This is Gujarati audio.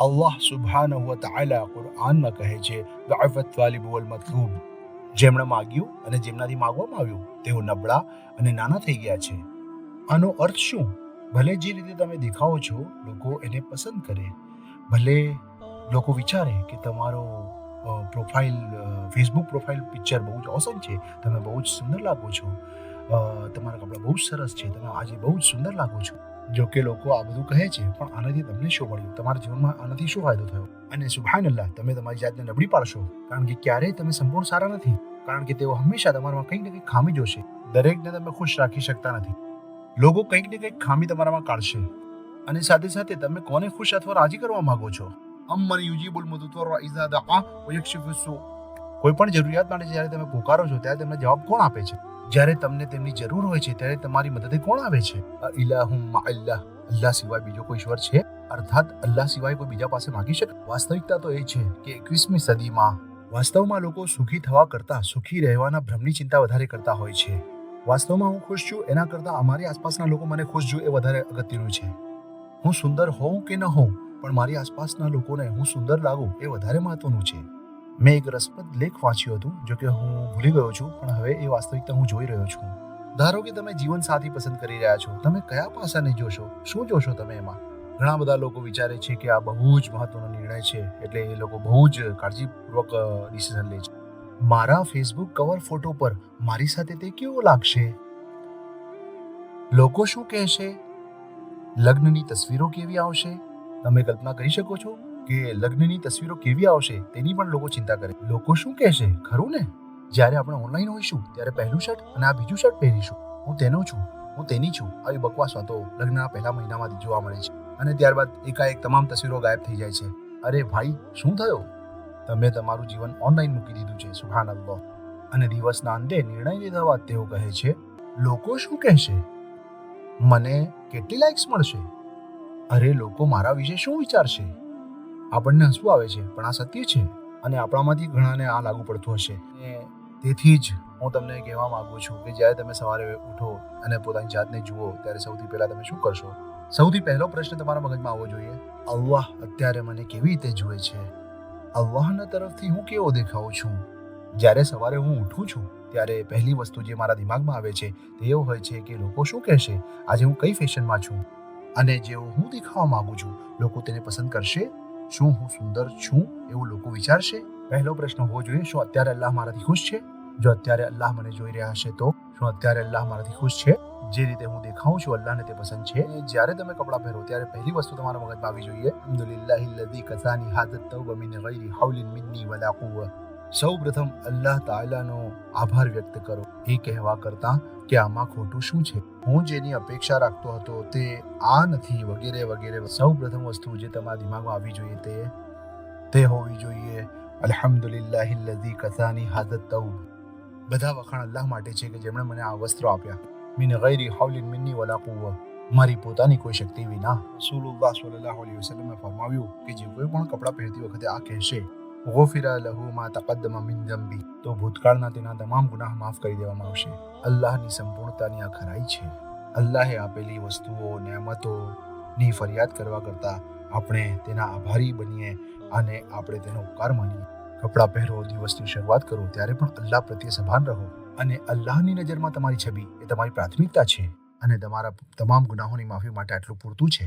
અલ્લાહ સુબ્હાનહુ વ તઆલા કુરઆનમાં કહે છે દઅફત તાલિબ વલ મતલૂબ, જેમણે માગ્યું અને જેમનાથી માંગવામાં આવ્યું તેઓ નબળા અને નાના થઈ ગયા છે. આનો અર્થ શું? ભલે જે રીતે તમે દેખાવો છો લોકો એને પસંદ કરે, ભલે લોકો વિચારે કે તમારો ફેસબુક પ્રોફાઇલ પિક્ચર બહુ જ ઓસમ છે, તમે બહુ જ સુંદર લાગો છો, તમારા કપડાં બહુ જ સરસ છે, તમે આજે બહુ જ સુંદર લાગો છો. જો કે લોકો આ બધું કહે છે, પણ આનાથી તમને શું મળ્યું? તમારા જીવનમાં આનાથી શું ફાયદો થયો? અને સુબહાનલ્લાહ, તમે તમારી જાતને નબળી પાડશો, કારણ કે ક્યારેય તમે સંપૂર્ણ સારા નથી, કારણ કે તેઓ હંમેશા તમારામાં કંઈક ને કંઈક ખામી જોશે. દરેકને તમે ખુશ રાખી શકતા નથી. લોકો કંઈક ને કંઈક ખામી તમારામાં કાઢશે, અને સાથે સાથે તમે કોને ખુશ અથવા રાજી કરવા માંગો છો? અમ્મન યુજીબુલ મુદ્તર ઇઝા દઆ વ યક્શિફુ સુ. કોઈ પણ જરૂરિયાત માટે જ્યારે તમે પુકારો છો ત્યારે તમને જવાબ કોણ આપે છે? જ્યારે તમને તેમની જરૂર હોય છે ત્યારે તમારી મદદે કોણ આવે છે? ઇલાહુમ મઅલ્લાહ, અલ્લાહ સિવાય બીજો કોઈ ઈશ્વર છે? અર્થાત અલ્લાહ સિવાય કોઈ બીજા પાસે માંગી શકે? વાસ્તવિકતા તો એ છે કે 21મી સદીમાં વાસ્તવમાં લોકો સુખી થવા કરતાં સુખી રહેવાના ભ્રમની ચિંતા વધારે કરતા હોય છે. વાસ્તવમાં હું ખુશ છું એના કરતાં અમારી આસપાસના લોકો મને ખુશ જુએ એ વધારે અગત્યનું છે. હું સુંદર હોઉં કે ન હોઉં, પણ મારી આસપાસના લોકોને હું સુંદર લાગું એ વધારે મહત્વનું છે. મેં એક રસપ્રદ લેખ વાંચ્યું હતું, જો કે હું ભૂલી ગયો છું, પણ હવે એ વાસ્તવિકતા હું જોઈ રહ્યો છું. ધારો કે તમે જીવનસાથી પસંદ કરી રહ્યા છો, તમે કયા પાસાને જોશો? શું જોશો તમે એમાં? ઘણા બધા લોકો વિચારે છે કે આ બહુ જ મહત્વનો નિર્ણય છે, એટલે એ લોકો બહુ જ કાળજીપૂર્વક ડિસિઝન લે છે. મારા ફેસબુક કવર ફોટો પર મારી સાથે તે કેવો લાગશે? લોકો શું કહેશે? લગ્નની તસવીરો કેવી આવશે? તમે કલ્પના કરી શકો છો કે લગ્નની તસવીરો કેવી આવશે તેની પણ લોકો ચિંતા કરે. લોકો શું કહેશે? ખરું ને? જ્યારે આપણે ઓનલાઈન હોઈશું ત્યારે પહેલું શર્ટ અને આ બીજું શર્ટ પહેરીશું, હું તેનો છું, હું તેની છું, આવી બકવાસ વાતો લગ્નના પહેલા મહિનામાં જોવા મળે છે, અને ત્યારબાદ એકાએક તમામ તસવીરો ગાયબ થઈ જાય છે. અરે ભાઈ, શું થયો? તમે તમારું જીવન ઓનલાઈન મૂકી દીધું છે. સુબહાનલ્લાહ. અને દિવસના અંતે નિર્ણય લીધા બાદ તેઓ કહે છે, લોકો શું કહેશે? મને કેટલી લાઇક્સ મળશે? અરે, લોકો મારા વિશે શું વિચારશે? આપણને હસવું આવે છે, પણ આ સત્ય છે, અને આપણામાંથી ઘણાને આ લાગુ પડતું હશે. તેથી જ હું તમને કહેવા માંગુ છું કે જ્યારે તમે સવારે ઉઠો અને પોતાની જાતને જુઓ ત્યારે સૌથી પહેલા તમે શું કરશો? સૌથી પહેલો પ્રશ્ન તમારા મગજમાં આવવો જોઈએ, અલ્લાહ અત્યારે મને કેવી રીતે જુએ છે? અલ્લાહના તરફથી હું કેવો દેખાઉં છું? જ્યારે સવારે હું ઉઠું છું ત્યારે પહેલી વસ્તુ જે મારા દિમાગમાં આવે છે તે એવું હોય છે કે લોકો શું કહેશે? આજે હું કઈ ફેશનમાં છું? અને જેવું હું દેખાવા માંગુ છું, લોકો તેને પસંદ કરશે? શું હું સુંદર છું એવું લોકો વિચારશે? પહેલો પ્રશ્ન હોવો જોઈએ, શું અત્યારે અલ્લાહ મારાથી ખુશ છે? જો અત્યારે અલ્લાહ મને જોઈ રહ્યા હશે તો શું અત્યારે અલ્લાહ મારાથી ખુશ છે? જે રીતે હું દેખાઉં છું અલ્લાહને તે પસંદ છે? જ્યારે તમે કપડાં પહેરો ત્યારે પહેલી વસ્તુ તમારા મગજમાં આવી જોઈએ, અલ્હમ્દુલિલ્લાહિલ્લઝી કસાની હાઝત તૌબા મિન ગૈરી હૌલિન મિન્ની વલા કુવ્વા. સૌ પ્રથમ અલ્લાહ તાલાનો આભાર વ્યક્ત કરો, એ કહેવા કરતાં કે આમાં ખોટું શું છે, હું જેની અપેક્ષા રાખતો હતો તે આ નથી, વગેરે વગેરે. સૌ પ્રથમ વસ્તુ જે તમારા દિમાગમાં આવવી જોઈએ તે હોવી જોઈએ અલ્હમ્દુલિલ્લાહિલ્લઝી કસાની હાઝત તૌબ. બધા વખાણ અલ્લાહ માટે છે કે જેમણે મને આ વસ્ત્રો આપ્યા, મિન ગૈરી હૌલિન મિન્ની વલા કુવ્વા, મારી પોતાની કોઈ શક્તિ વિના. રસૂલુલ્લાહ સલ્લલ્લાહુ અલૈહિ વસલ્લમે ફરમાવ્યું કે જે કોઈ પણ કપડાં પહેરતી વખતે આ કહેશે, ગુફિરા લહુ મા તકદ્દમ મિન ઝંબી, તો ભૂતકાળના તેના તમામ ગુનાહ માફ કરી દેવામાં આવશે. અલ્લાહની સંપૂર્ણતાની આ ખરાઈ છે. અલ્લાહે આપેલી વસ્તુઓ, નેમતોની ફરિયાદ કરવા કરતાં આપણે તેના આભારી બનીએ અને આપણે તેનો ઉપકાર માનીએ. કપડાં પહેરો, દિવસની શરૂઆત કરો ત્યારે પણ અલ્લાહ પ્રત્યે સભાન રહો, અને અલ્લાહની નજરમાં તમારી છબી એ તમારી પ્રાથમિકતા છે, અને તમારા તમામ ગુનાહોની માફી માટે આટલું પૂરતું છે.